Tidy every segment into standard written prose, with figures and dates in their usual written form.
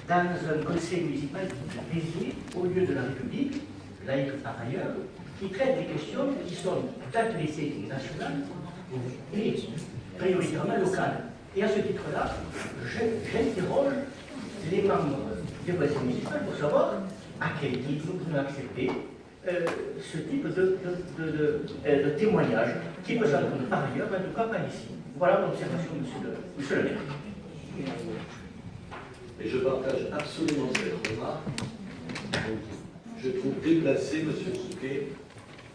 dans un conseil municipal dédié au lieu de la République, laïque par ailleurs, qui traite des questions qui sont d'actualité nationale et prioritairement locale. Et à ce titre-là, j'interroge les membres du conseil municipal pour savoir à quel titre nous pouvons accepter ce type de témoignage qui peut s'entendre par ailleurs, mais en tout cas pas ici. Voilà mon observation, monsieur le maire. Et je partage absolument cette remarque. Je trouve déplacé, monsieur Fouquet,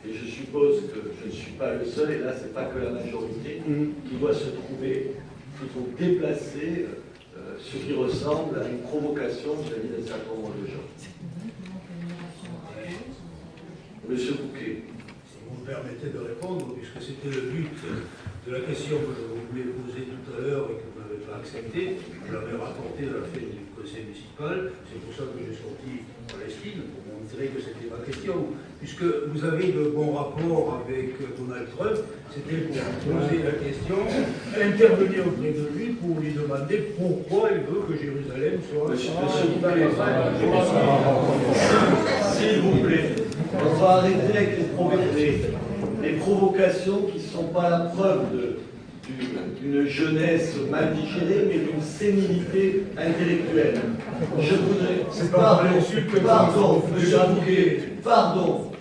et je suppose que je ne suis pas le seul, et là, ce n'est pas que la majorité, qui doit se trouver, je trouve déplacé ce qui ressemble à une provocation vis-à-vis d'un certain nombre de gens. Monsieur Fouquet. Si vous me permettez de répondre, puisque c'était le but de la question que je voulais poser tout à l'heure et que vous n'avez pas accepté, je l'avais rapporté à la fin du conseil municipal, c'est pour ça que j'ai sorti Palestine, pour montrer que c'était ma question. Puisque vous avez de bons rapports avec Donald Trump, c'était pour poser la question, intervenir auprès de lui pour lui demander pourquoi il veut que Jérusalem soit... S'il vous plaît, on va arrêter avec les provocations qui ne sont pas la preuve d'une jeunesse mal digérée, mais d'une sénilité intellectuelle. Je voudrais... Pardon, monsieur Fouquet, pardon,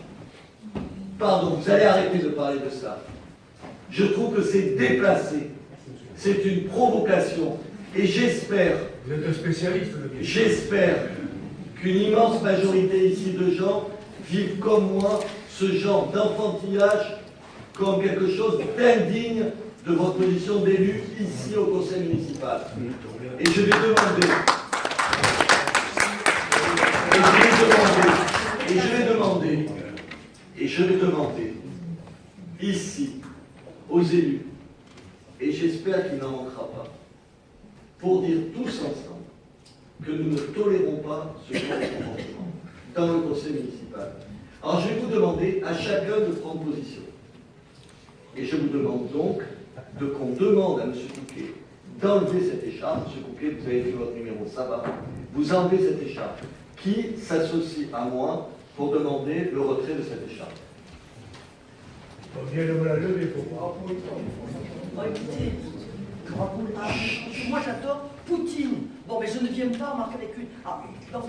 vous allez arrêter de parler de ça. Je trouve que c'est déplacé, c'est une provocation, et j'espère... Vous êtes un spécialiste de la question. J'espère qu'une immense majorité ici de gens vivent comme moi ce genre d'enfantillage comme quelque chose d'indigne de votre position d'élu ici au conseil municipal. Et je vais demander, ici aux élus, et j'espère qu'il n'en manquera pas, pour dire tous ensemble que nous ne tolérons pas ce genre de comportement dans le conseil municipal. Alors je vais vous demander à chacun de prendre position. Et je vous demande donc qu'on demande à M. Fouquet d'enlever cette écharpe. M. Fouquet, vous avez fait votre numéro, ça va. Vous enlevez cette écharpe. Qui s'associe à moi pour demander le retrait de cette écharpe? On vient de me la lever pour moi. Écoutez, moi j'adore Poutine. Bon, mais je ne viens pas marquer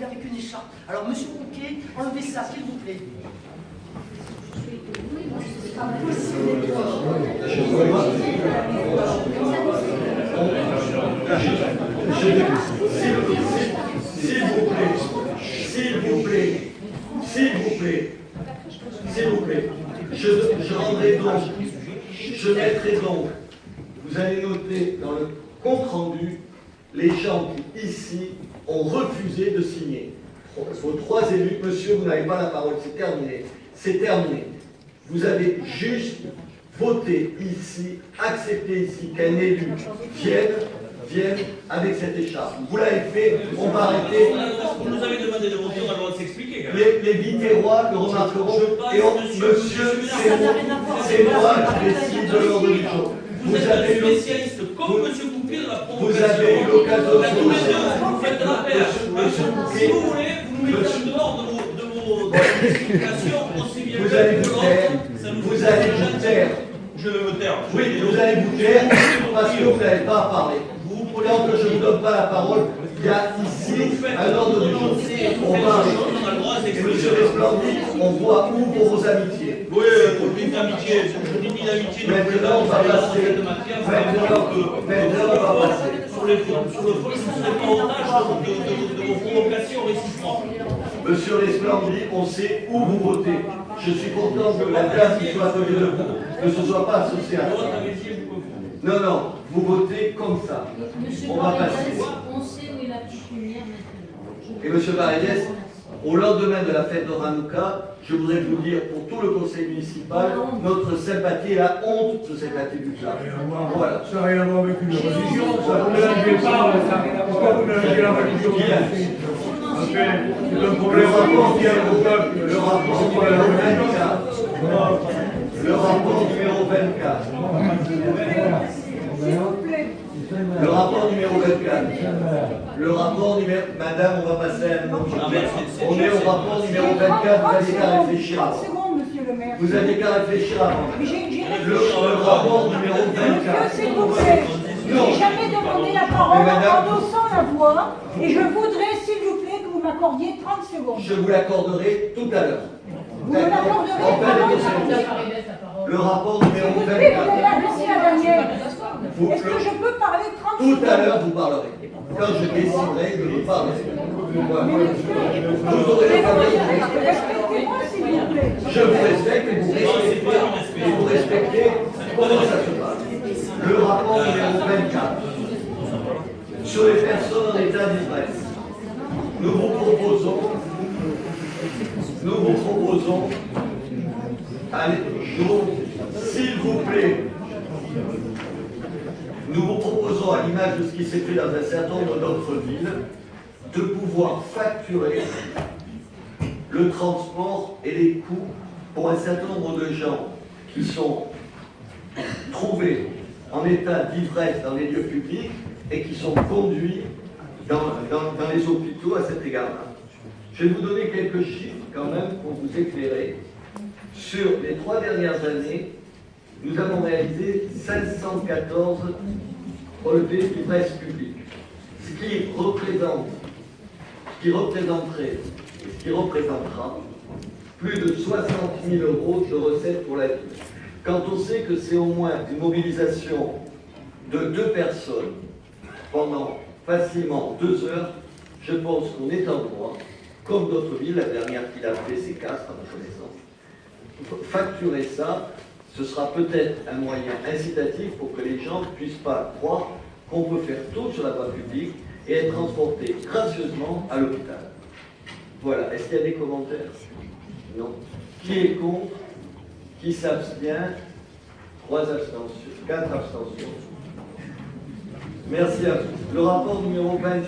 avec une écharpe. Alors, monsieur Fouquet, enlevez ça, s'il vous plaît. C'est pas possible. S'il vous plaît, je rendrai donc, je mettrai donc, vous allez noter dans le compte rendu, les gens qui, ici, ont refusé de signer. Vos trois élus, monsieur, vous n'avez pas la parole, c'est terminé. C'est terminé. Vous avez juste voté ici, accepté ici qu'un élu vienne avec cette écharpe. Vous l'avez fait, on va arrêter. Vous nous avez demandé de voter, on a le droit de s'expliquer. Les Biterrois le remarqueront. Et monsieur, c'est moi qui décide de l'ordre du jour. Vous êtes un spécialiste, comme M. Coupier de la provocation. Vous avez eu l'occasion de vous faites la paire. Si vous voulez, vous nous mettez en dehors de vos explications, aussi bien vous allez que vous l'autre. taire. Vous allez vous taire. Je vais me taire. Oui, vous allez vous taire parce que vous n'avez pas à parler. Tant que je ne vous donne pas la parole, il y a ici un ordre du jour. On parle. Et monsieur Resplendit, on voit où pour vos amitiés. Oui, pour une amitié, je dis l'amitié. Maintenant, on va passer. Maintenant, on va passer. Sur le fond, je ne serai pas otage de vos provocations réciproques. Monsieur Resplendit, on sait où vous votez. Je suis content que la dame qui soit à côté de vous ne se soit pas associée à ça. Non, vous votez comme ça. On va passer. On sait où est la petite lumière maintenant. Et monsieur Paredes, au lendemain de la fête de Hanouka, je voudrais vous dire pour tout le conseil municipal notre sympathie et la honte de cette attitude-là. Voilà. Ça n'a rien à voir avec une religion, ça. Vous ne mélangez pas, pourquoi vous mélangez la religion? C'est un problème au peuple. Le rapport numéro 24. Le rapport numéro 24. S'il vous plaît. Le rapport numéro 24. Le rapport numéro... Madame, on va passer à un autre. Non, mais On est au rapport numéro 24, vous aviez qu'à réfléchir 30 avant. secondes, monsieur le maire. Vous aviez qu'à réfléchir avant. Mais j'ai Le rapport numéro Monsieur, 24. s'il vous plaît, je n'ai jamais demandé la parole Mais madame- en haussant la voix et je voudrais, s'il vous plaît, que vous m'accordiez 30 secondes. Je vous l'accorderai tout à l'heure. Vous me l'accorderez En fin de avant dossier. de Le rapport numéro S'il vous plaît, vous 24. avez laissé à Daniel. Vous- Est-ce que je peux parler 30 Tout secondes? à l'heure, vous parlerez. Quand je déciderai de vous parler. Voilà. Vous aurez la parole. Respectez-moi, s'il vous plaît. Je vous respecte et vous respectez. Et vous respectez comment ça se passe. Le rapport numéro 24 sur les personnes en état d'ivresse. Nous vous proposons, allez, s'il vous plaît, nous vous proposons, à l'image de ce qui s'est fait dans un certain nombre d'autres villes, de pouvoir facturer le transport et les coûts pour un certain nombre de gens qui sont trouvés en état d'ivresse dans les lieux publics et qui sont conduits dans les hôpitaux à cet égard-là. Je vais vous donner quelques chiffres quand même pour vous éclairer. Sur les 3 dernières années, nous avons réalisé 514 relevés d'ivresse publique, ce qui représenterait et ce qui représentera plus de 60 000 € de recettes pour la ville. Quand on sait que c'est au moins une mobilisation de 2 personnes pendant facilement 2 heures, je pense qu'on est en droit, comme d'autres villes, la dernière qui l'a fait, c'est Castres, à ma connaissance. Facturer ça, ce sera peut-être un moyen incitatif pour que les gens ne puissent pas croire qu'on peut faire tout sur la voie publique et être transportés gracieusement à l'hôpital. Voilà. Est-ce qu'il y a des commentaires? Non. Qui est contre? Qui s'abstient? 3 abstentions, 4 abstentions. Merci à vous. Le rapport numéro 25.